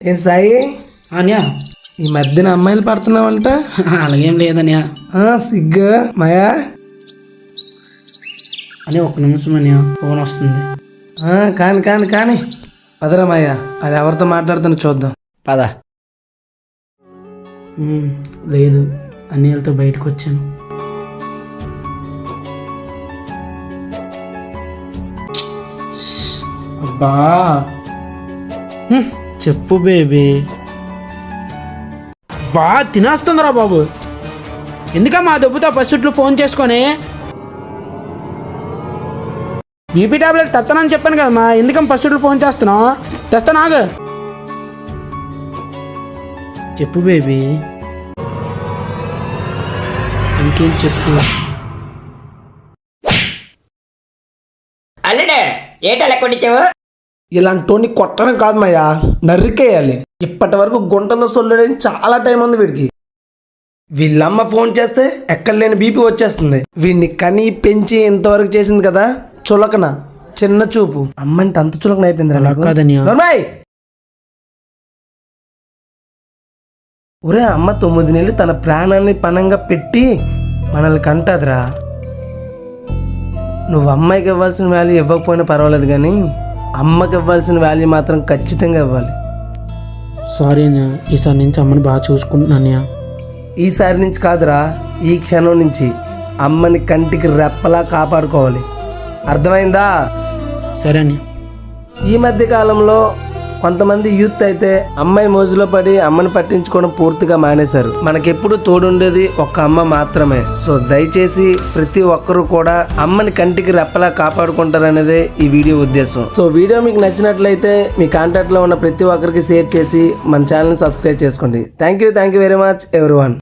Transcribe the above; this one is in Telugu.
ఏంటి సాయి అన్యా ఈ మధ్యన అమ్మాయిలు పడుతున్నావంట? అలాగేం లేదన్యా. సిగ్గు మాయా అని ఒక్క నిమిషం అన్యా, ఫోన్ వస్తుంది. కాని కాని కాని పదరా మాయా, అది ఎవరితో మాట్లాడుతున్నా చూద్దాం పద. లేదు, అన్నయ్యలతో బయటకు వచ్చాను. అబ్బా చెప్పు బేబీ. బా తినేస్తుందిరా బాబు. ఎందుకమ్మా దెబ్బతో పసుట్లు ఫోన్ చేసుకొని బీపీ టాబ్లెట్ తెస్తానని చెప్పాను కదమ్మా, ఎందుకమ్మా పసుట్లు ఫోన్ చేస్తున్నావు? తెస్తా నాగు. చెప్పు బేబీ, ఇంకేం చెప్పు. అల్లుడు ఏటలా కొట్టించావు? ఇలాంటి కొట్టడం కాదు మాయా, నరికేయాలి. ఇప్పటి వరకు గుంటలో సొల్లుడని చాలా టైం ఉంది వీడికి. వీళ్ళమ్మ ఫోన్ చేస్తే ఎక్కడ లేని బీపీ వచ్చేస్తుంది. వీడిని కని పెంచి ఇంతవరకు చేసింది కదా చులకన, చిన్న చూపు. అమ్మంటే అంత చులకన అయిపోయింది. ఒరే అమ్మ 9 నెలలు తన ప్రాణాన్ని పణంగా పెట్టి మనల్ని కంటదిరా. నువ్వు అమ్మాయికి ఇవ్వాల్సిన వాల్యూ ఇవ్వకపోయినా పర్వాలేదు, కానీ అమ్మకి ఇవ్వాల్సిన వాల్యూ మాత్రం ఖచ్చితంగా ఇవ్వాలి. సారీ అన్నయ్య, ఈసారి నుంచి అమ్మని బాగా చూసుకుంటున్నాను. ఈసారి నుంచి కాదురా, ఈ క్షణం నుంచి అమ్మని కంటికి రెప్పలా కాపాడుకోవాలి. అర్థమైందా? సరే అన్నయ్య. ఈ మధ్య కాలంలో కొంతమంది యూత్ అయితే అమ్మాయి మోజులో పడి అమ్మని పట్టించుకోవడం పూర్తిగా మానేశారు. మనకెప్పుడు తోడుండేది ఒక అమ్మ మాత్రమే. సో దయచేసి ప్రతి ఒక్కరూ కూడా అమ్మని కంటికి రెప్పలా కాపాడుకుంటారనేదే ఈ వీడియో ఉద్దేశం. సో వీడియో మీకు నచ్చినట్లయితే మీ కాంటాక్ట్ లో ఉన్న ప్రతి ఒక్కరికి షేర్ చేసి మన ఛానల్ సబ్స్క్రైబ్ చేసుకోండి. Thank you very much everyone.